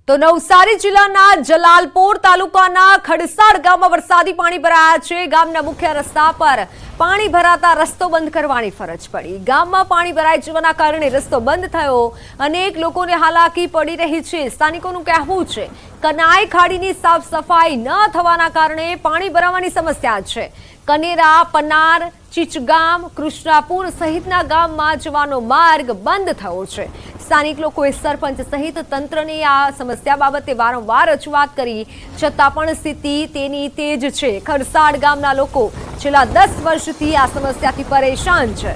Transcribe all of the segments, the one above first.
તો નવસારી જિલ્લાના જલાલપોર તાલુકાના ખડસાડ ગામમાં વરસાદી પાણી ભરાયા છે। ગામના મુખ્ય રસ્તા પર પાણી ભરાતા રસ્તો બંધ કરવાની ફરજ પડી। ગામમાં પાણી ભરાઈ જવાના કારણે રસ્તો બંધ થયો। અનેક લોકોને હાલાકી પડી રહી છે। સ્થાનિકોનું કહેવું છે કનાઈ ખાડીની સાફ સફાઈ ન થવાના કારણે પાણી ભરાવાની સમસ્યા છે। કનેરા, પનાર, ચીચગામ, કૃષ્ણાપુર સહિતના ગામમાં જવાનો માર્ગ બંધ થયો છે। સ્થાનિક લોકોએ સરપંચ સહિત તંત્રને આ સમસ્યા બાબતે વારંવાર રજૂઆત કરી, છતાં પણ સ્થિતિ તેની તે જ છે। ખડસાડ ગામના લોકો છેલ્લા 10 વર્ષથી આ સમસ્યાથી પરેશાન છે।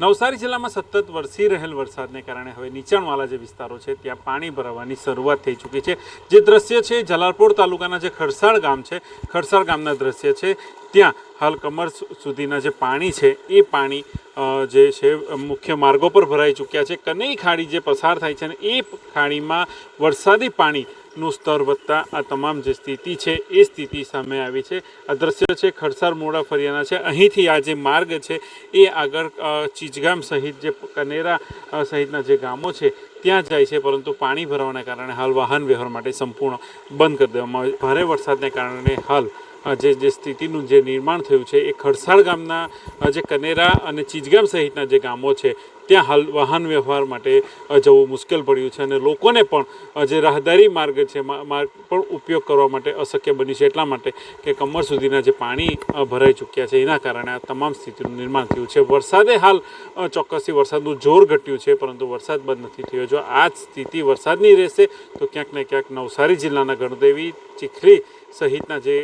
નવસારી જિલ્લામાં સતત વરસી રહેલ વરસાદને કારણે હવે નીચાણવાળા જે વિસ્તારો છે ત્યાં પાણી ભરાવાની શરૂઆત થઈ ચૂકી છે। જે દ્રશ્ય છે જલાલપોર તાલુકાના જે ખડસાડ ગામ છે, ખડસાડ ગામના દ્રશ્ય છે। ત્યાં હાલ કમર સુધીના જે પાણી છે એ પાણી જે છે મુખ્ય માર્ગો પર ભરાઈ ચૂક્યા છે। કનેઈ ખાડી જે પસાર થાય છે ને એ ખાડીમાં વરસાદી પાણીનું સ્તર વધતા આ તમામ જે સ્થિતિ છે એ સ્થિતિ સામે આવી છે। આ દ્રશ્ય છે ખડસાડ મોડા ફરિયાના છે। અહીંથી આ જે માર્ગ છે એ આગળ ચીચગામ સહિત જે કનેરા સહિતના જે ગામો છે ત્યાં જાય છે, પરંતુ પાણી ભરાવાના કારણે હાલ વાહન વ્યવહાર માટે સંપૂર્ણ બંધ કરી દેવામાં આવે। ભારે વરસાદને કારણે હાલ જે સ્થિતિનું જે નિર્માણ થયું છે એ ખડસાડ ગામના જે કનેરા અને ચીચગામ સહિતના જે ગામો છે ત્યાં હાલ વાહન વ્યવહાર માટે જવું મુશ્કેલ પડ્યું છે અને લોકોને પણ જે રાહદારી માર્ગ છે માર્ગ પણ ઉપયોગ કરવા માટે અશક્ય બન્યું છે, એટલા માટે કે કમર સુધીના જે પાણી ભરાઈ ચૂક્યા છે એના કારણે આ તમામ સ્થિતિનું નિર્માણ થયું છે। વરસાદે હાલ ચોક્કસથી વરસાદનું જોર ઘટ્યું છે, પરંતુ વરસાદ બંધ નથી થયો। જો આ જ સ્થિતિ વરસાદની રહેશે તો ક્યાંક ને ક્યાંક નવસારી જિલ્લાના ગણદેવી, ચીખલી સહિતના જે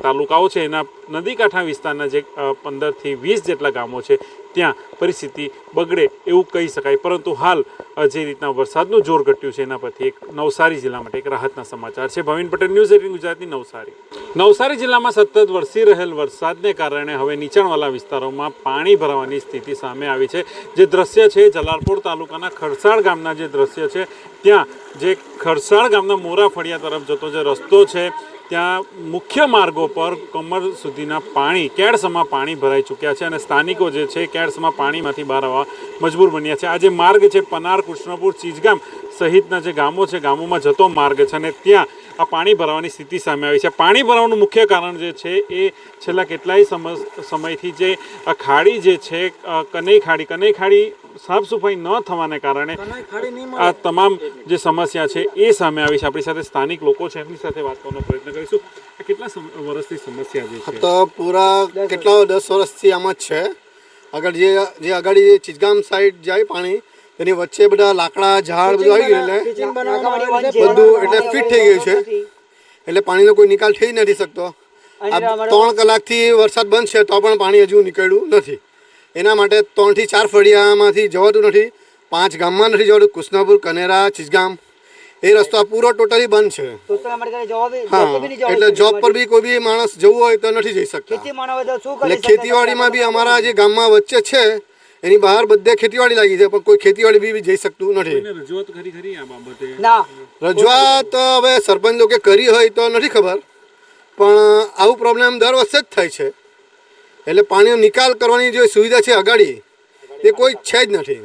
તાલુકાઓ છે એના નદી કાંઠા વિસ્તારના જે 15 થી 20 જેટલા ગામો છે ત્યાં પરિસ્થિતિ બગડે એવું કહી શકાય। પરંતુ હાલ જે રીતના વરસાદનું જોર ઘટ્યું છે એના પરથી એક નવસારી જિલ્લા માટે એક રાહતના સમાચાર છે। ભવિન પટેલ, ન્યૂઝ 18 ગુજરાતી, નવસારી। નવસારી જિલ્લામાં સતત વરસી રહેલ વરસાદને કારણે હવે નીચાણવાળા વિસ્તારોમાં પાણી ભરાવાની સ્થિતિ સામે આવી છે। જે દ્રશ્ય છે જલાલપોર તાલુકાના ખડસાડ ગામના જે દ્રશ્ય છે ત્યાં જે ખડસાડ ગામના મોરા ફળિયા તરફ જતો જે રસ્તો છે ત્યાં મુખ્ય માર્ગો પર કમર સુધીના પાણી કેડસમાં પાણી ભરાઈ ચૂક્યા છે અને સ્થાનિકો જે છે કેડસમાં પાણીમાંથી બહાર આવવા મજબૂર બન્યા છે। આ જે માર્ગ છે પનાર, કૃષ્ણપુર, ચીચગામ સહિતના જે ગામો છે ગામોમાં જતો માર્ગ છે અને ત્યાં આ પાણી ભરાવાની સ્થિતિ સામે આવી છે। પાણી ભરાવાનું મુખ્ય કારણ જે છે એ છેલ્લા કેટલાય સમયથી જે આ ખાડી જે છે કનેઈ ખાડી સાફ સફાઈ ન થવાને કારણે આ તમામ જે સમસ્યા છે એ સામે આવી છે। આપણી સાથે સ્થાનિક લોકો છે એમની સાથે વાત કરવાનો પ્રયત્ન કરીશું। કેટલા વર્ષથી સમસ્યા જે છે? તો પૂરા કેટલા 10 વર્ષથી આમ જ છે। આગળ જે આગળ ચીચગામ સાઈડ જાય પાણી એની વચ્ચે બધા લાકડા ઝાડ બધું આવી ગયું એટલે બધું એટલે ફિટ થઈ ગયું છે, એટલે પાણીનો કોઈ નિકાલ થઈ નથી શકતો। આ 3 કલાકથી વરસાદ બંધ છે તો પણ પાણી હજુ નીકળ્યું નથી। એના માટે 3 થી 4 ફળિયામાંથી જવાતું નથી, 5 ગામમાં નથી જવાતું, કૃષ્ણપુર, કનેરા, ચીચગામ એ રસ્તો પૂરો ટોટલી બંધ છે। હા, એટલે જોબ પર બી કોઈ બી માણસ જવું હોય તો નથી જઈ શકતા। એટલે ખેતીવાડીમાં બી અમારા જે ગામમાં વચ્ચે છે એની બહાર બધે ખેતીવાડી લાગી છે, પણ કોઈ ખેતીવાડી બી જઈ શકતું નથી। રજૂઆત હવે સરપંચ લોકો કરી હોય તો નથી ખબર, પણ આવું પ્રોબ્લેમ દર વર્ષે જ થાય છે। એટલે પાણીનો નિકાલ કરવાની જે સુવિધા છે અગાડી એ કોઈ છે જ નથી।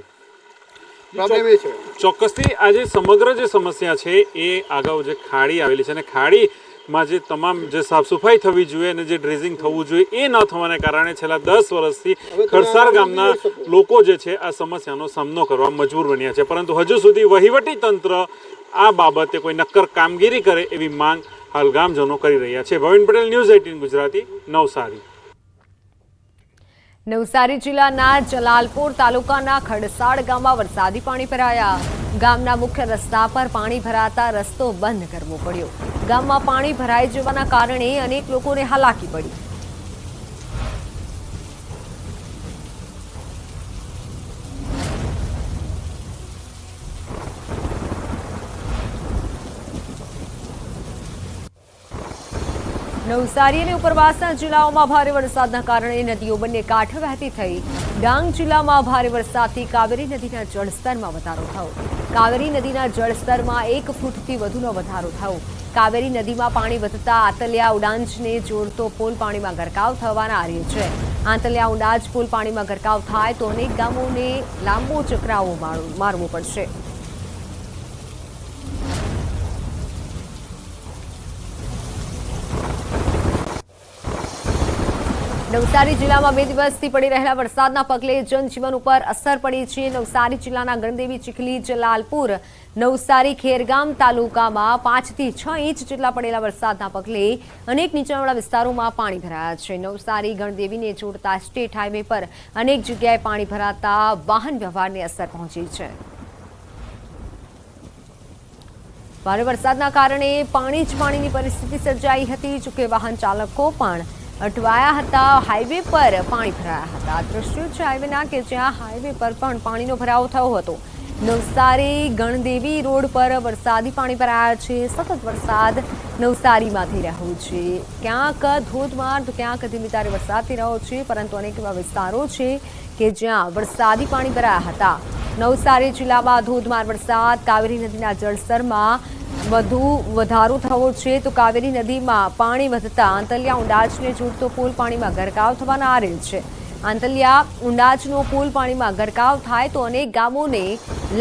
પ્રોબ્લેમ એ છે ચોક્કસથી આ જે સમગ્ર જે સમસ્યા છે એ અગાઉ જે ખાડી આવેલી છે અને ખાડીમાં જે તમામ જે સાફ સફાઈ થવી જોઈએ અને જે ડ્રેઝિંગ થવું જોઈએ એ ન થવાને કારણે છેલ્લા 10 વર્ષથી ખડસાડ ગામના લોકો જે છે આ સમસ્યાનો સામનો કરવા મજબૂર બન્યા છે, પરંતુ હજુ સુધી વહીવટી તંત્ર આ બાબતે કોઈ નક્કર કામગીરી કરે એવી માંગ હાલ ગામજનો કરી રહ્યા છે। ભવિન પટેલ, ન્યૂઝ 18 ગુજરાતી, નવસારી। નવસારી જિલ્લાના જલાલપોર તાલુકાના ખડસાડ ગામમાં વરસાદી પાણી ભરાયા। ગામના મુખ્ય રસ્તા પર પાણી ભરાતા રસ્તો બંધ કરવો પડ્યો। ગામમાં પાણી ભરાઈ જવાના કારણે અનેક લોકોને હાલાકી પડી। નવસારી અને ઉપરવાસના જિલ્લાઓમાં ભારે વરસાદના કારણે નદીઓ બંને કાંઠે વહેતી થઈ. ડાંગ જિલ્લામાં ભારે વરસાદથી કાવેરી નદીના જળસ્તરમાં વધારો થયો. કાવેરી નદીના જળસ્તરમાં 1 ફૂટથી વધુનો વધારો થયો. કાવેરી નદીમાં પાણી વધતા આતલિયા ઉડાંજને જોડતો પુલ પાણીમાં ગરકાવ થવાના આરે છે. આતલિયા ઉડાંજ પુલ પાણીમાં ગરકાવ થાય તો અનેક ગામોને લાંબો ચકરાવો મારવો પડશે. નવસારી જિલ્લામાં 2 દિવસથી પડી રહેલા વરસાદના પગલે જનજીવન ઉપર અસર પડી છે. નવસારી જિલ્લાના ગણદેવી, ચીખલી, જલાલપુર, નવસારી, ખેરગામ તાલુકામાં 5 થી 6 ઇંચ જેટલા પડેલા વરસાદના પગલે અનેક નીચાણવાળા વિસ્તારોમાં પાણી ભરાયા છે. નવસારી ગણદેવીને જોડતા સ્ટેટ હાઈવે પર અનેક જગ્યાએ પાણી ભરાતા વાહન વ્યવહારને અસર પહોંચી છે. ભારે વરસાદના કારણે પાણીની પરિસ્થિતિ સર્જાઈ હતી. જોકે વાહન ચાલકો પણ અટવાયા હતા. હાઈવે પર પાણી ભરાયા હતા. દ્રશ્યો છે હાઈવેના કે જ્યાં હાઈવે પર પણ પાણીનો ભરાવો થયો હતો. નવસારી ગણદેવી રોડ પર વરસાદી પાણી ભરાયા છે. સતત વરસાદ નવસારીમાં થઈ રહ્યો છે. ક્યાંક ધોધમાર તો ક્યાંક ધીમી ધારે વરસાદ થઈ રહ્યો છે, પરંતુ અનેક એવા વિસ્તારો છે કે જ્યાં વરસાદી પાણી ભરાયા હતા. નવસારી જિલ્લામાં ધોધમાર વરસાદ. કાવેરી નદીના જળસ્તરમાં વધારો થયો છે તો કાવેરી નદીમાં પાણી વધતા આંતલિયા ઉંડાજને જોડતો પુલ પાણીમાં ગરકાવ થવાના આરે છે. આંતલિયા ઉંડાજનો પુલ પાણીમાં ગરકાવ થાય તો અનેક ગામોને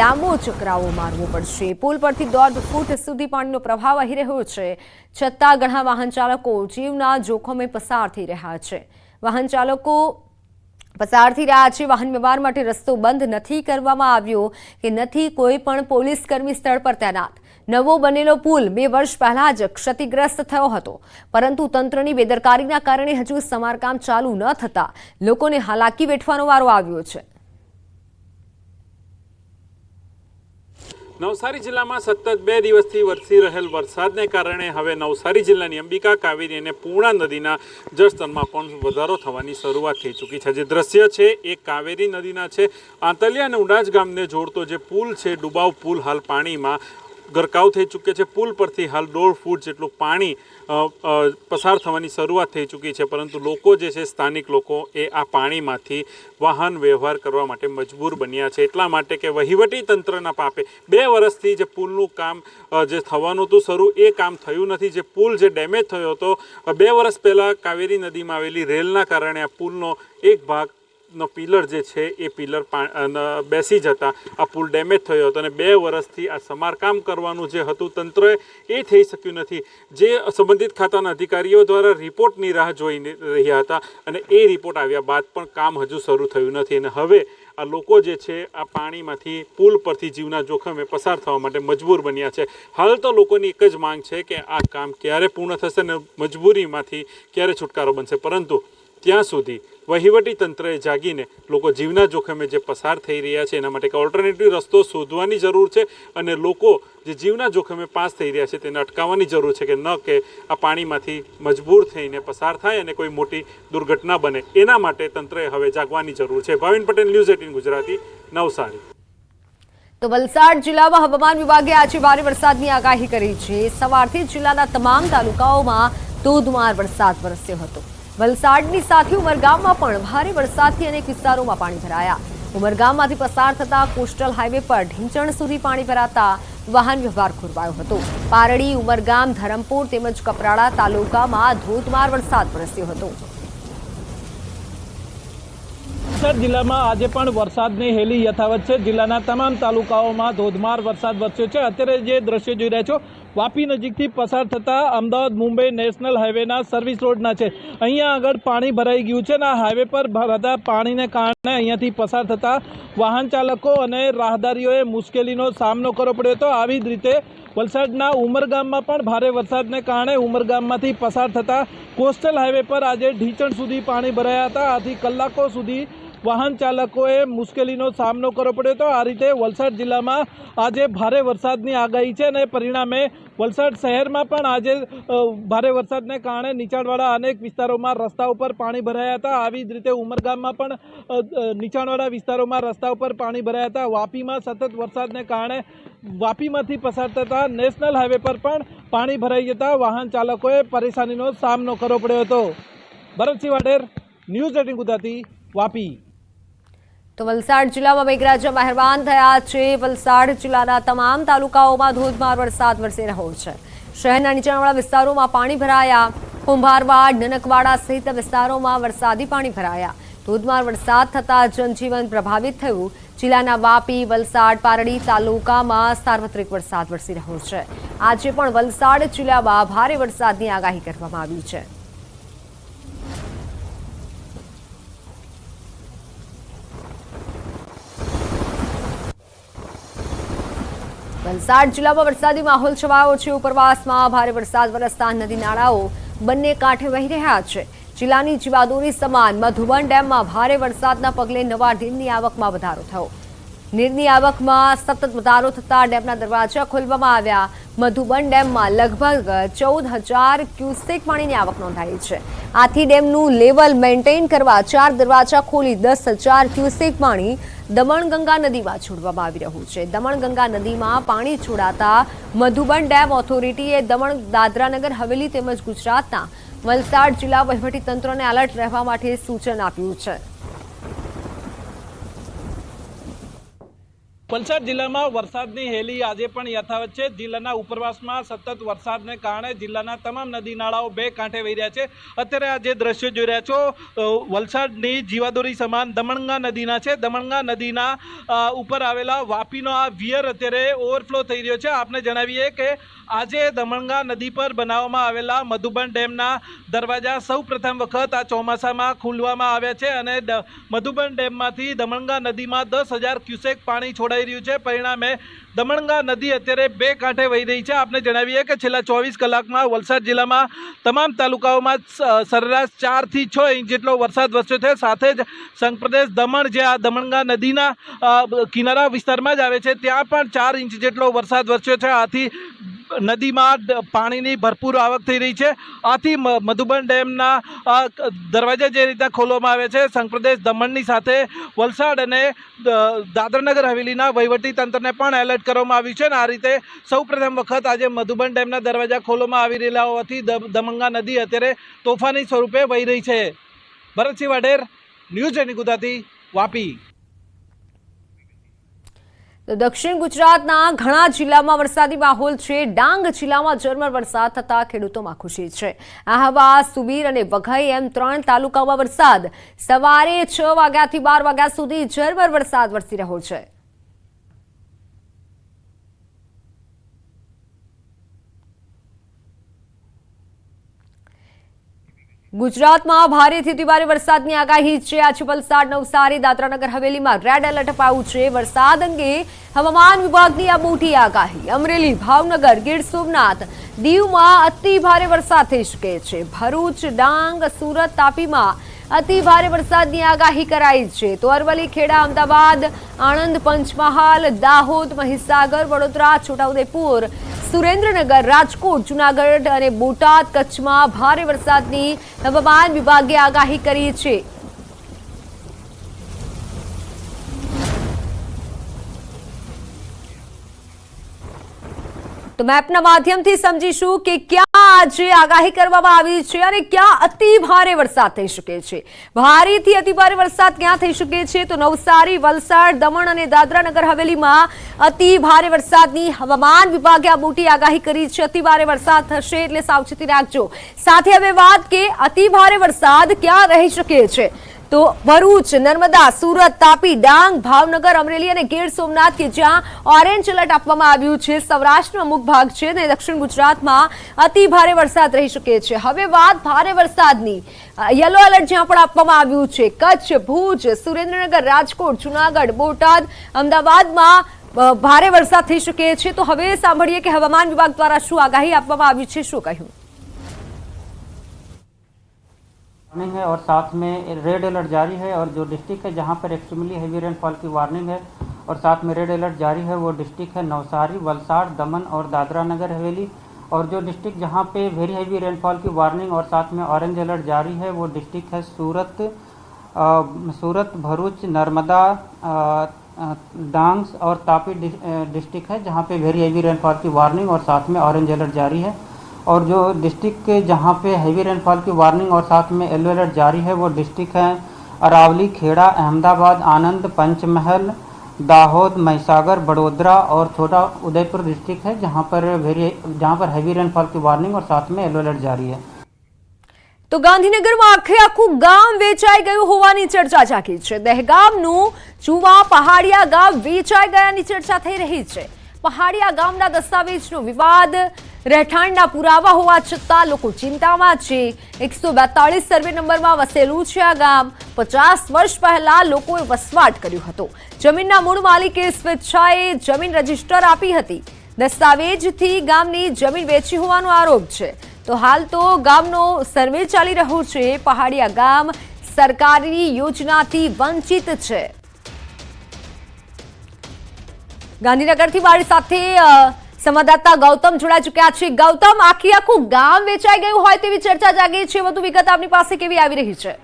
લાંબો ચકરાવો મારવો પડશે. પુલ પરથી 1.5 ફૂટ સુધી પાણીનો પ્રવાહ વહી રહ્યો છે. છતાં ઘણા વાહન ચાલકો જીવના જોખમે પસાર થઈ રહ્યા છે. વાહન વ્યવહાર માટે રસ્તો બંધ નથી કરવામાં આવ્યો કે નથી કોઈ પણ પોલીસ કર્મી સ્થળ પર તૈનાત. નવો બનેલો પુલ 2 વર્ષ પહેલા જ ક્ષતિગ્રસ્ત થયો હતો, પરંતુ તંત્રની બેદરકારીના કારણે હજુ સમારકામ ચાલુ ન થતા લોકોને હાલાકી વેઠવાનો વારો આવ્યો છે. નવસારી જિલ્લામાં સતત 2 દિવસથી વરસી રહેલ વરસાદને કારણે હવે નવસારી જિલ્લાની અંબિકા, કાવેરી અને પૂર્ણા નદીના જળસ્તરમાં પણ વધારો થવાની શરૂઆત થઈ ચૂકી છે. જે દ્રશ્ય છે એ કાવેરી નદીના છે. આંતલિયા અને ઉંડાજ ગામને જોડતો જે પુલ છે, ડુબાવ પુલ, હાલ પાણીમાં ગરકાવ થઈ ચૂક્યો છે. પુલ પરથી હાલ 1.5 ફૂટ જેટલું પાણી પસાર થવાની શરૂઆત થઈ ચૂકી છે, પરંતુ લોકો જે છે, સ્થાનિક લોકો એ આ પાણીમાંથી વાહન વ્યવહાર કરવા માટે મજબૂર બન્યા છે. એટલા માટે કે વહીવટી તંત્રના પાપે 2 વર્ષથી જે પુલનું કામ જે થવાનું હતું શરૂ, એ કામ થયું નથી. જે પુલ જે ડેમેજ થયો હતો 2 વર્ષ પહેલાં કાવેરી નદીમાં આવેલી રેલના કારણે આ પુલનો એક ભાગ નો પિલર જે છે એ પિલર બેસી જતા આ પુલ ડેમેજ થયો હતો અને 2 વર્ષથી આ સમારકામ કરવાનું જે હતું તંત્રએ એ થઈ શક્યું નથી. જે સંબંધિત ખાતાના અધિકારીઓ દ્વારા રિપોર્ટની રાહ જોઈ રહ્યા હતા અને એ રિપોર્ટ આવ્યા બાદ પણ કામ હજુ શરૂ થયું નથી અને હવે આ લોકો જે છે આ પાણીમાંથી પુલ પરથી જીવના જોખમે પસાર થવા માટે મજબૂર બન્યા છે. હાલ તો લોકોની એક જ માંગ છે કે આ કામ ક્યારે પૂર્ણ થશે અને મજબૂરીમાંથી ક્યારે છુટકારો બનશે, પરંતુ ત્યાં સુધી વહીવટી તંત્રએ જાગીને લોકો જીવના જોખમે જે પસાર થઈ રહ્યા છે એના માટે એક ઓલ્ટરનેટિવ રસ્તો શોધવાની જરૂર છે અને લોકો જે જીવના જોખમે પાસ થઈ રહ્યા છે તેને અટકાવવાની જરૂર છે કે ન કે આ પાણીમાંથી મજબૂર થઈને પસાર થાય અને કોઈ મોટી દુર્ઘટના બને. એના માટે તંત્રએ હવે જાગવાની જરૂર છે. ભાવિન પટેલ, ન્યૂઝ 18 ગુજરાતી, નવસારી. તો વલસાડ જિલ્લામાં હવામાન વિભાગે આજે ભારે વરસાદની આગાહી કરી છે. સવારથી જિલ્લાના તમામ તાલુકાઓમાં ધોધમાર વરસાદ વરસ્યો હતો. વલસાડની સાથે ઉમરગામમાં પણ ભારે વરસાદથી અનેક વિસ્તારોમાં પાણી ભરાયા. ઉમરગામમાંથી પસાર થતા કોસ્ટલ હાઈવે પર ઢીંચણ સુધી પાણી ભરાતા વાહન વ્યવહાર ખોરવાયો હતો. પારડી, ઉમરગામ, ધરમપુર તેમજ કપરાડા તાલુકામાં ધોધમાર વરસાદ વરસ્યો હતો. વલસાડ જિલ્લામાં આજે પણ વરસાદની હેલી યથાવત છે. જિલ્લાના તમામ તાલુકાઓમાં ધોધમાર વરસાદ વરસ્યો છે. અત્યારે જે દ્રશ્યો જોઈ રહ્યા છો વાપી નજીકથી પસાર થતા અમદાવાદ મુંબઈ નેશનલ હાઈવેના સર્વિસ રોડના છે. અહીંયા આગળ પાણી ભરાઈ ગયું છે અને આ હાઈવે પર ભરાતા પાણીને કારણે અહીંયાથી પસાર થતા વાહન ચાલકો અને રાહદારીઓએ મુશ્કેલીનો સામનો કરવો પડ્યો હતો. આવી જ રીતે વલસાડના ઉમરગામમાં પણ ભારે વરસાદને કારણે ઉમરગામમાંથી પસાર થતા કોસ્ટલ હાઈવે પર આજે ઢીંચણ સુધી પાણી ભરાયા હતા. આથી કલાકો સુધી વાહન ચાલકોએ મુશ્કેલીનો સામનો કરવો પડ્યો હતો. આ રીતે વલસાડ જિલ્લામાં આજે ભારે વરસાદની આગાહી છે અને પરિણામે વલસાડ શહેરમાં પણ આજે ભારે વરસાદને કારણે નીચાણવાળા અનેક વિસ્તારોમાં રસ્તા ઉપર પાણી ભરાયા હતા. આવી જ રીતે ઉમરગામમાં પણ નીચાણવાળા વિસ્તારોમાં રસ્તા ઉપર પાણી ભરાયા હતા. વાપીમાં સતત વરસાદને કારણે વાપીમાંથી પસાર થતા નેશનલ હાઈવે પર પણ પાણી ભરાઈ જતા વાહન ચાલકોએ પરેશાનીનો સામનો કરવો પડ્યો હતો. ભરતસિંહ વાડેર, ન્યૂઝ 18 ગુજરાતી, વાપી. તો વલસાડ જિલ્લામાં મેઘરાજા મહેરબાન થયા છે. વલસાડ જિલ્લાના તમામ તાલુકાઓમાં ધોધમાર વરસાદ વરસી રહ્યો છે. શહેરના નીચાણવાળા વિસ્તારોમાં પાણી ભરાયા. કુંભારવાડ, નનકવાડા સહિત વિસ્તારોમાં વરસાદી પાણી ભરાયા. ધોધમાર વરસાદ થતાં જનજીવન પ્રભાવિત થયું. જિલ્લાના વાપી, વલસાડ, પારડી તાલુકામાં સાર્વત્રિક વરસાદ વરસી રહ્યો છે. આજે પણ વલસાડ જિલ્લામાં ભારે વરસાદની આગાહી કરવામાં આવી છે. વલસાડ જિલ્લામાં વરસાદી માહોલ છવાયો છે. ઉપરવાસમાં ભારે વરસાદ વરસતા નદી નાળાઓ બંને કાંઠે વહી રહ્યા છે. જિલ્લાની જીવાદોરી સમાન મધુબન ડેમમાં ભારે વરસાદના પગલે નવા નીરની આવકમાં વધારો થયો. નીરની આવકમાં સતત વધારો થતા ડેમના દરવાજા ખોલવામાં આવ્યા. મધુબન ડેમમાં લગભગ 14,000 ક્યુસેક પાણીની આવક નોંધાઈ છે. આથી ડેમનું લેવલ મેન્ટેન કરવા 4 દરવાજા ખોલી 10,000 ક્યુસેક પાણી દમણગંગા નદીમાં છોડવામાં આવી રહ્યું છે. દમણગંગા નદીમાં પાણી છોડાતા મધુબન ડેમ ઓથોરિટીએ દમણ, દાદરાનગર હવેલી તેમજ ગુજરાતના વલસાડ જિલ્લા વહીવટીતંત્રને એલર્ટ રહેવા માટે સૂચન આપ્યું છે. વલસાડ જિલ્લામાં વરસાદની હેલી આજે પણ યથાવત છે. જિલ્લાના ઉપરવાસમાં સતત વરસાદને કારણે જિલ્લાના તમામ નદી નાળાઓ બે કાંઠે વહી રહ્યા છે. અત્યારે આ જે દ્રશ્યો જોઈ રહ્યા છો વલસાડની જીવાદોરી સમાન દમણગંગા નદીના છે. દમણગંગા નદીના ઉપર આવેલા વાપીનો આ વિયર અત્યારે ઓવરફ્લો થઈ રહ્યો છે. આપને જણાવીએ કે આજે દમણગંગા નદી પર બનાવવામાં આવેલા મધુબન ડેમના દરવાજા સૌ પ્રથમ વખત આ ચોમાસામાં ખોલવામાં આવ્યા છે અને મધુબન ડેમમાંથી દમણગંગા નદીમાં 10,000 ક્યુસેક પાણી છોડાઈ રહ્યું છે. પરિણામે દમણગંગા નદી અત્યારે બે કાંઠે વહી રહી છે. આપને જણાવીએ કે છેલ્લા 24 કલાકમાં વલસાડ જિલ્લામાં તમામ તાલુકાઓમાં સરેરાશ 4 થી 6 ઇંચ જેટલો વરસાદ વરસ્યો છે. સાથે જ સંઘપ્રદેશ દમણ જે આ દમણગંગા નદીના કિનારા વિસ્તારમાં જ આવે છે ત્યાં પણ 4 ઇંચ જેટલો વરસાદ વરસ્યો છે. આથી નદીમાં પાણીની ભરપૂર આવક થઈ રહી છે. આથી મધુબન ડેમના દરવાજા જે રીતે ખોલવામાં આવે છે સંઘપ્રદેશ દમણની સાથે વલસાડ અને દાદરાનગર હવેલીના વહીવટી તંત્રને પણ એલર્ટ કરવામાં આવ્યું છે. અને આ રીતે સૌપ્રથમ વખત આજે મધુબન ડેમના દરવાજા ખોલવામાં આવી રહેલા હોવાથી દમણગંગા નદી અત્યારે તોફાની સ્વરૂપે વહી રહી છે. ભરતસિંહ વાડેર, ન્યૂઝ 18 ગુજરાતી, વાપી. તો દક્ષિણ ગુજરાતના ઘણા જિલ્લામાં વરસાદી માહોલ છે. ડાંગ જિલ્લામાં ઝરમર વરસાદ થતા ખેડૂતોમાં ખુશી છે. આહવા, સુબીર અને વઘઈ એમ 3 તાલુકામાં વરસાદ સવારે 6 વાગ્યાથી 12 વાગ્યા સુધી ઝરમર વરસાદ વરસી રહ્યો છે. ગુજરાતમાં ભારેથી અતિભારે વરસાદની આગાહી છે. આજે વલસાડ, નવસારી, દાદરાનગર હવેલીમાં રેડ એલર્ટ અપાયું છે. વરસાદ અંગે હવામાન વિભાગની આ મોટી આગાહી. અમરેલી, ભાવનગર, ગીર સોમનાથ, દીવમાં અતિ ભારે વરસાદ થઈ શકે છે. ભરૂચ, ડાંગ, સુરત, તાપીમાં અતિ ભારે વરસાદની આગાહી કરાઈ છે. તો અરવલ્લી, ખેડા, અમદાવાદ, આણંદ, પંચમહાલ, દાહોદ, મહીસાગર, વડોદરા, છોટાઉદેપુર, સુરેન્દ્રનગર, રાજકોટ, જૂનાગઢ અને બોટાદ, કચ્છમાં ભારે વરસાદની હવામાન વિભાગે આગાહી કરી છે. તો મેપના માધ્યમથી સમજીશું કે ક્યાં આજે આગાહી કરવામાં આવી છે અને ક્યાં અતિ ભારે વરસાદ થઈ શકે છે. ભારેથી અતિ ભારે વરસાદ ક્યાં થઈ શકે છે? તો નવસારી, વલસાડ, દમણ અને દાદરાનગર હવેલીમાં અતિ ભારે વરસાદની હવામાન વિભાગે આ મોટી આગાહી કરી છે. અતિ ભારે વરસાદ થશે એટલે સાવચેતી રાખજો. સાથે હવે વાત કે અતિ ભારે વરસાદ ક્યાં રહી શકે છે? તો ભરૂચ, નર્મદા, સુરત, તાપી, ડાંગ, ભાવનગર, અમરેલી અને ગીર સોમનાથ કે જ્યાં ઓરેન્જ એલર્ટ આપવામાં આવ્યું છે. સૌરાષ્ટ્રનો અમુક ભાગ છે અને દક્ષિણ ગુજરાતમાં અતિ ભારે વરસાદ રહી શકે છે. હવે વાત ભારે વરસાદની. યલો એલર્ટ જ્યાં પણ આપવામાં આવ્યું છે કચ્છ, ભુજ, સુરેન્દ્રનગર, રાજકોટ, જૂનાગઢ, બોટાદ, અમદાવાદમાં ભારે વરસાદ થઈ શકે છે. તો હવે સાંભળીએ કે હવામાન વિભાગ દ્વારા શું આગાહી આપવામાં આવી છે, શું કહ્યું. वार्निंग है और साथ में रेड अलर्ट जारी है और जो डिस्ट्रिक्ट है जहां पर एक्सट्रीमली हेवी रेनफॉल की वार्निंग है और साथ में रेड अलर्ट जारी है वो डिस्ट्रिक्ट है नवसारी, वलसाड़, दमन और दादरा नगर हवेली। और जो डिस्ट्रिक्ट जहां पे वेरी हेवी रेनफॉल की वार्निंग और साथ में ऑरेंज अलर्ट जारी है वो डिस्ट्रिक्ट है सूरत, भरूच, नर्मदा, डांग और तापी डिस्ट्रिक्ट है जहाँ पे वेरी हैवी रेनफॉल की वार्निंग और साथ में ऑरेंज अलर्ट जारी है। और जो डिस्ट्रिक्ट के जहाँ पे हैवी रेनफॉल की वार्निंग और साथ में येलो अलर्ट जारी है वो डिस्ट्रिक्ट हैं अरावली, खेड़ा, अहमदाबाद, आनंद, पंचमहल, दाहोद, महिसागर, बड़ोदरा और छोटा उदयपुर डिस्ट्रिक्ट है जहाँ पर हैवी रेनफॉल की वार्निंग और साथ में येलो अलर्ट जारी है। તો ગાંધીનગરમાં આખે આખું ગામ વેચાઈ ગયું હોવાની ચર્ચા જાગી છે। દહેગામનું ચુવા પહાડિયા ગામ વેચાઈ ગયાની ચર્ચા થઈ રહી છે। પહાડિયા ગામના દસ્તાવેજનો વિવાદ, રહેઠાણના પુરાવા હોવા છતાં લોકો ચિંતામાં છે। 142 સર્વે નંબરમાં વસેલું છે આ ગામ। 50 વર્ષ પહેલા લોકોએ વસવાટ કર્યો હતો। જમીનના મૂળ માલિકે સ્વેચ્છાએ જમીન રજીસ્ટર આપી હતી। દસ્તાવેજથી ગામની જમીન વેચી હોવાનો આરોપ છે। તો હાલ તો ગામનો સર્વે ચાલી રહ્યો છે। પહાડિયા ગામ સરકારી યોજનાથી વંચિત છે। ગાંધીનગરથી મારી સાથે સંવાદદાતા ગૌતમ જોડાઈ ચૂક્યા છે। ગૌતમ, આખી આખું ગામ વેચાઈ ગયું હોય તેવી ચર્ચા જાગી છે। વધુ વિગત આપની પાસે કેવી આવી રહી છે?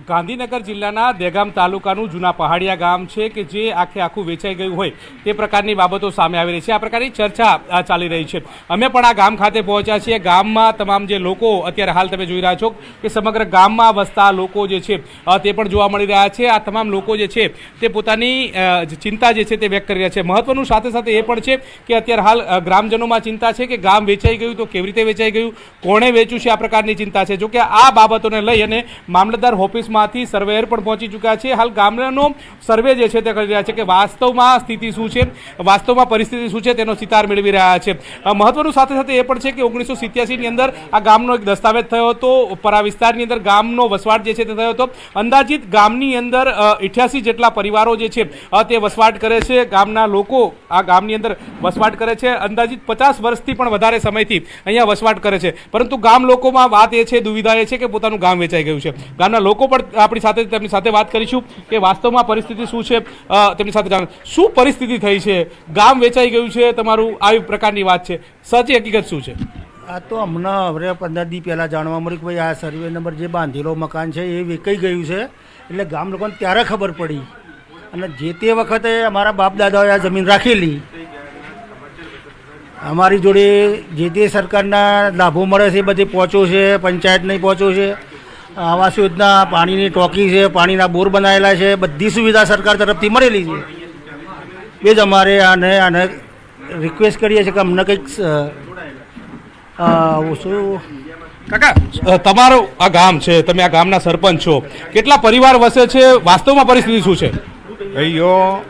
ગાંધીનગર જિલ્લાના દહેગામ તાલુકાનું જૂના પહાડિયા ગામ છે કે જે આખે આખું વેચાઈ ગયું હોય તે પ્રકારની બાબતો સામે આવી રહી છે। આ પ્રકારની ચર્ચા ચાલી રહી છે। અમે પણ આ ગામ ખાતે પહોંચ્યા છીએ। ગામમાં તમામ જે લોકો અત્યારે હાલ તમે જોઈ રહ્યા છો કે સમગ્ર ગામમાં વસતા લોકો જે છે તે પણ જોવા મળી રહ્યા છે। આ તમામ લોકો જે છે તે પોતાની ચિંતા જે છે તે વ્યક્ત કરી રહ્યા છે। મહત્વનું સાથે સાથે એ પણ છે કે અત્યારે હાલ ગ્રામજનોમાં ચિંતા છે કે ગામ વેચાઈ ગયું તો કેવી રીતે વેચાઈ ગયું, કોણે વેચ્યું છે, આ પ્રકારની ચિંતા છે। જોકે આ બાબતોને લઈ અને મામલતદાર ઓફિસમાંથી સર્વેયર પણ પહોંચી ચૂક્યા છે। હાલ ગામનો સર્વે જે છે તે કરી રહ્યા છે કે વાસ્તવમાં સ્થિતિ શું છે, વાસ્તવમાં પરિસ્થિતિ શું છે તેનો ચિતાર મેળવી રહ્યા છે। મહત્વનું સાથે સાથે એ પણ છે કે 1987ની અંદર આ ગામનો એક દસ્તાવેજ થયો હતો। પરા વિસ્તારની અંદર ગામનો વસવાટ જે છે તે થયો હતો। અંદાજિત ગામની અંદર 88 જેટલા પરિવારો જે છે તે વસવાટ કરે છે। ગામના લોકો આ ગામની અંદર વસવાટ કરે છે। અંદાજિત 50 વર્ષથી પણ વધારે સમયથી અહીંયા વસવાટ કરે છે। પરંતુ ગામ લોકોમાં વાત એ છે, દુવિધા એ છે કે પોતાનું ગામ વેચાઈ ગયું છે। ગામના લોકો પણ તેમની સાથે વાત કરીશું કે વાસ્તવમાં પરિસ્થિતિ શું છે। તેમની સાથે જાણ શું પરિસ્થિતિ થઈ છે, ગામ વેચાઈ ગયું છે, તમારું આવી પ્રકારની વાત છે, સાચી હકીકત શું છે? આ તો હમણાં હવે 15 દી પહેલાં જાણવા મળ્યું કે ભાઈ આ સર્વે નંબર જે બાંધેલો મકાન છે એ વેચાઈ ગયું છે। એટલે ગામ લોકોને ત્યારે ખબર પડી અને જે તે વખતે અમારા બાપ દાદાઓએ આ જમીન રાખેલી। અમારી જોડે જે તે સરકારના લાભો મળે છે એ બધી પહોંચ્યો છે, પંચાયત નહીં પહોંચ્યો છે, આવાસ યોજના, પાણીની ટાંકી છે, પાણીના બોર બનાવેલા છે, બધી સુવિધા સરકાર તરફથી મળેલી છે। એ જ અમારે આને રિક્વેસ્ટ કરીએ છીએ કે અમને કંઈક શું કાકા તમારું આ ગામ છે, તમે આ ગામના સરપંચ છો, કેટલા પરિવાર વસે છે, વાસ્તવમાં પરિસ્થિતિ શું છે? અહીંયો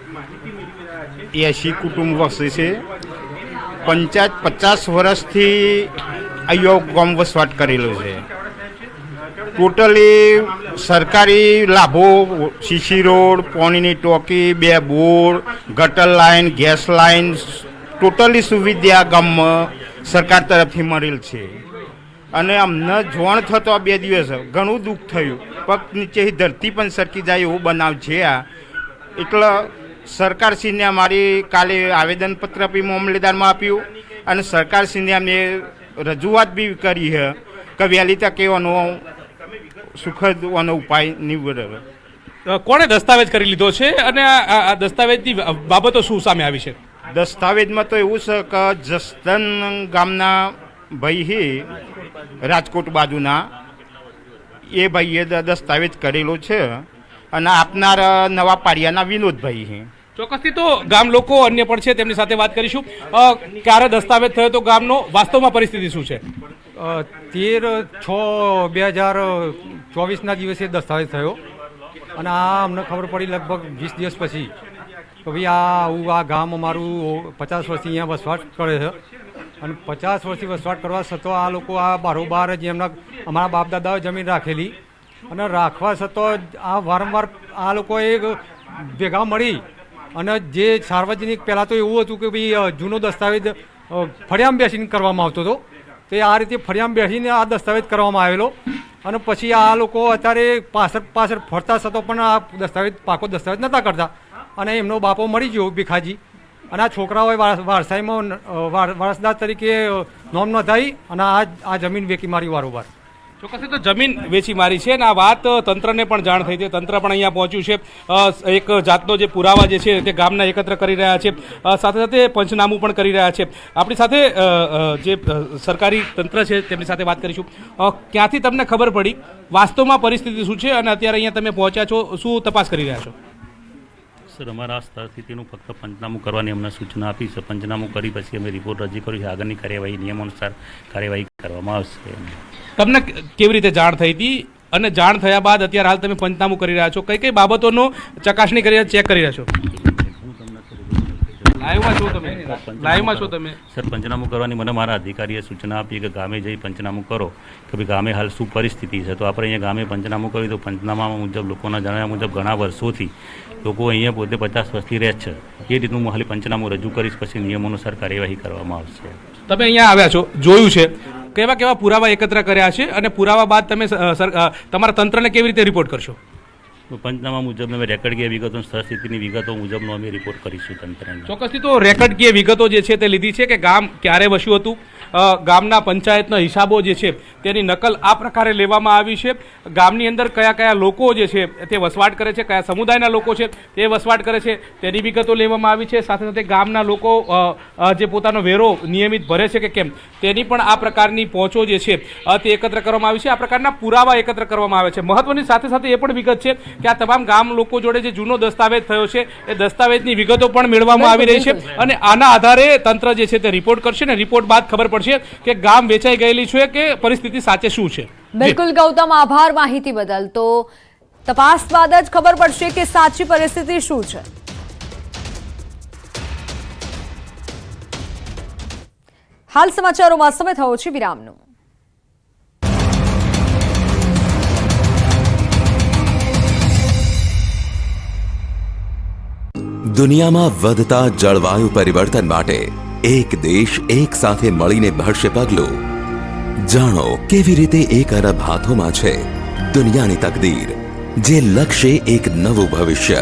80 કુટુંબ વસે છે। પંચાયત 50 વર્ષથી અહીંયો ગામ વસવાટ કરેલો છે। ટોટલી સરકારી લાભો, સીસી રોડ, પાણીની ટાંકી, 2 બોર, ગટર લાઈન, ગેસ લાઈન, ટોટલી સુવિધા ગામમાં સરકાર તરફથી મળેલ છે। અને અમને જોણ થતો 2 દિવસ ઘણું દુઃખ થયું। પગ નીચેથી ધરતી પણ સરકી જાય એવો બનાવ છે આ। એટલે સરકારશ્રીને અમારી કાલે આવેદનપત્ર બી મામલેદારમાં આપ્યું અને સરકારશ્રીને અમને રજૂઆત બી કરી છે કે વહેલી તકે એનો સુખદ ઉપાય નીવડે। કોણે દસ્તાવેજ કરી લીધો છે અને આ દસ્તાવેજની બાબતો શું સામે આવી છે? દસ્તાવેજમાં તો એવું છે કે જસદન ગામના ભાઈ છે રાજકોટ બાજુના, એ ભાઈએ દસ્તાવેજ કરેલો છે અને આપનાર નવા પાડિયાના વિનોદભાઈ છે। ચોક્કસથી તો ગામ લોકો અન્ય પણ છે, તેમની સાથે વાત કરીશું। ક્યારે દસ્તાવેજ થયો તો ગામનો, વાસ્તવમાં પરિસ્થિતિ શું છે? 13/6/2024ના દિવસે દસ્તાવેજ થયો અને આ અમને ખબર પડી લગભગ 20 દિવસ પછી કે ભાઈ આ ગામ અમારું 50 વર્ષથી અહીંયા વસવાટ કરે છે અને 50 વર્ષથી વસવાટ કરવા છતાં આ લોકો આ બારોબાર જ અમારા બાપ દાદાએ જમીન રાખેલી અને રાખવા છતાં આ વારંવાર આ લોકોએ ભેગા મળી અને જે સાર્વજનિક પહેલાં તો એવું હતું કે ભાઈ જૂનો દસ્તાવેજ ફળિયામાં બેસીને કરવામાં આવતો હતો, તો આ રીતે ફળિયામાં બેસીને આ દસ્તાવેજ કરવામાં આવેલો અને પછી આ લોકો અત્યારે પાછળ ફરતા છતાં પણ આ દસ્તાવેજ પાકો દસ્તાવેજ નહોતા કરતા અને એમનો બાપો મળી ગયો ભીખાજી અને આ છોકરાઓએ વારસાઈમાં વારસદાર તરીકે નોમ નોંધાવી અને આ જમીન વેકી મારી વારોબાર। ચોક્કસથી તો જમીન વેચી મારી છે અને આ વાત તંત્રને પણ જાણ થઈ છે. તંત્ર પણ અહીંયા પહોંચ્યું છે. એક જાતનો જે પુરાવા જે છે તે ગામના એકત્ર કરી રહ્યા છે. સાથે સાથે પંચનામું પણ કરી રહ્યા છે. આપણી સાથે જે સરકારી તંત્ર છે તેમની સાથે વાત કરીશું. ક્યાંથી તમને ખબર પડી, વાસ્તવમાં પરિસ્થિતિ શું છે અને અત્યારે અહીંયા તમે પહોંચ્યા છો, શું તપાસ કરી રહ્યા છો? સર, અમારા સ્થિતિનું ફક્ત પંચનામું કરવાની અમને સૂચના આપી છે. પંચનામું કરી પછી અમે રિપોર્ટ રજૂ કર્યું છે. આગળની કાર્યવાહી નિયમાનુસાર કાર્યવાહી કરવામાં આવશે. તમને કેવી રીતે જાણ થઈ હતી અને જાણ થયા બાદ અત્યારે હાલ તમે પંચનામું કરી રહ્યા છો, કઈ કઈ બાબતોનો ચકાસણી કરી ચેક કરી રહ્યા છો? લાઈવમાં છો તમે? સર, પંચનામું કરવાની મને મારા અધિકારીએ સૂચના આપી કે ગામે જઈ પંચનામું કરો, કે ભાઈ ગામે હાલ શું પરિસ્થિતિ છે. તો આપણે અહીંયા ગામે પંચનામું કર્યું તો પંચનામા મુજબ લોકોના જણાવ્યા મુજબ ઘણા વર્ષોથી લોકો અહીંયા પોતે 50 વર્ષથી રહે છે. એ રીતનું હું ખાલી પંચનામું રજૂ કરીશ, પછી નિયમ અનુસાર કાર્યવાહી કરવામાં આવશે. તમે અહીંયા આવ્યા છો, જોયું છે, કેવા કેવા પુરાવા એકત્ર કર્યા છે અને પુરાવા બાદ તમે તમારા તંત્રને કેવી રીતે રિપોર્ટ કરશો? પંચનામા મુજબ અમે રેકર્ડકીય વિગતો, સ્થિતિની વિગતો મુજબનો અમે રિપોર્ટ કરીશું તંત્રને. ચોક્કસથી તો રેકર્ડકીય વિગતો જે છે તે લીધી છે કે ગામ ક્યારે વસ્યું હતું, ગામના પંચાયતના હિસાબો જે છે તેની નકલ આ પ્રકારે લેવામાં આવી છે. ગામની અંદર કયા કયા લોકો જે છે તે વસવાટ કરે છે, કયા સમુદાયના લોકો છે તે વસવાટ કરે છે તેની વિગતો લેવામાં આવી છે. સાથે સાથે ગામના લોકો જે પોતાનો વેરો નિયમિત ભરે છે કે કેમ તેની પણ આ પ્રકારની પહોંચો જે છે તે એકત્ર કરવામાં આવી છે. આ પ્રકારના પુરાવા એકત્ર કરવામાં આવે છે. મહત્વની સાથે સાથે એ પણ વિગત છે કે આ તમામ ગામ લોકો જોડે જે જૂનો દસ્તાવેજ થયો છે એ દસ્તાવેજની વિગતો પણ મેળવવામાં આવી રહી છે અને આના આધારે તંત્ર જે છે તે રિપોર્ટ કરશે ને રિપોર્ટ બાદ ખબર પડશે કે ગામ વેચાઈ ગયેલી છે કે પરિસ્થિતિ સાચે શું છે. બિલકુલ ગૌતમ, આભાર માહિતી બદલ. તો તપાસ બાદ જ ખબર પડશે કે સાચી પરિસ્થિતિ શું છે. હાલ સમાચારોમાં સમય થયો છે વિરામનો. દુનિયામાં વધતા જળવાયુ પરિવર્તન માટે એક દેશ એક સાથે મળીને ભરશે પગલું. જાણો કેવી રીતે 1 અરબ હાથોમાં છે દુનિયાની તકદીર, જે લક્ષ્ય એક નવું ભવિષ્ય.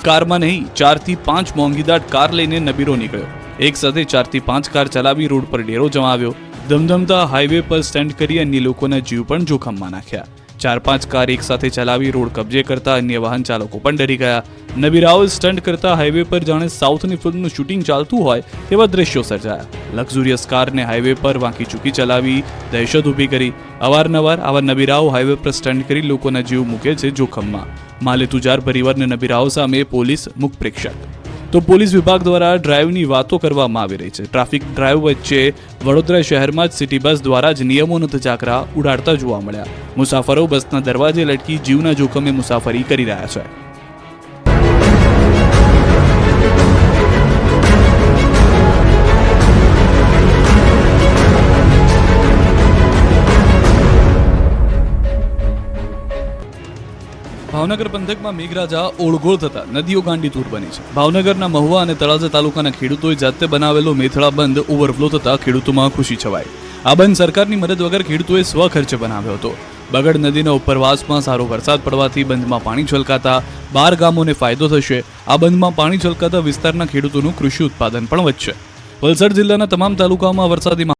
કારમાં નહીં, 4 થી 5 મોંઘીદાટ કાર લઈને નબીરો નીકળ્યો. એક સાથે 4 થી 5 કાર ચલાવી રોડ પર ડેરો જમાવ્યો. ધમધમતા હાઈવે પર સ્ટન્ટ કરી અન્ય લોકોના જીવ પણ જોખમમાં નાખ્યા. 4-5 કાર એક સાથે ચલાવી રોડ કબજે કરતા અન્ય વાહન ચાલકો પણ ડરી ગયા. નબીરાઓ સ્ટન્ટ કરતા હાઈવે પર જાણે સાઉથની ફિલ્મનું શૂટિંગ ચાલતું હોય તેવા દ્રશ્યો સર્જાયા. લક્ઝુરિયસ કારને હાઈવે પર વાંકી ચૂકી ચલાવી દહેશત ઊભી કરી. અવારનવાર આવા નબીરાઓ હાઈવે પર સ્ટન્ટ કરી લોકોના જીવ મૂકે છે જોખમમાં. માલે તુજાર પરિવારના નબીરાઓ સામે પોલીસ મુખ પ્રેક્ષક. તો પોલીસ વિભાગ દ્વારા ડ્રાઈવની વાતો કરવામાં આવી રહી છે. ટ્રાફિક ડ્રાઈવ વચ્ચે વડોદરા શહેરમાં જ સિટી બસ દ્વારા જ નિયમોનો ધજાગરા ઉડાડતા જોવા મળ્યા. મુસાફરો બસના દરવાજે લટકી જીવના જોખમે મુસાફરી કરી રહ્યા છે. ભાવનગર પંથકમાં મેઘરાજા ઓળગોળ થતા નદીઓ ગાંડીતુર બની છે. ભાવનગરના મહુવા અને તળાજા તાલુકાના ખેડૂતોએ જાતે બનાવેલો મેથળા બંધ ઓવરફ્લો થતા ખેડૂતોમાં ખુશી છવાઈ. આ બંધ સરકારની મદદ વગર ખેડૂતોએ સ્વખર્ચે બનાવ્યો હતો. બગડ નદીના ઉપરવાસમાં સારો વરસાદ પડવાથી બંધમાં પાણી છલકાતા 12 ગામોને ફાયદો થશે. આ બંધમાં પાણી છલકાતા વિસ્તારના ખેડૂતોનું કૃષિ ઉત્પાદન પણ વધશે. વલસાડ જિલ્લાના તમામ તાલુકાઓમાં વરસાદી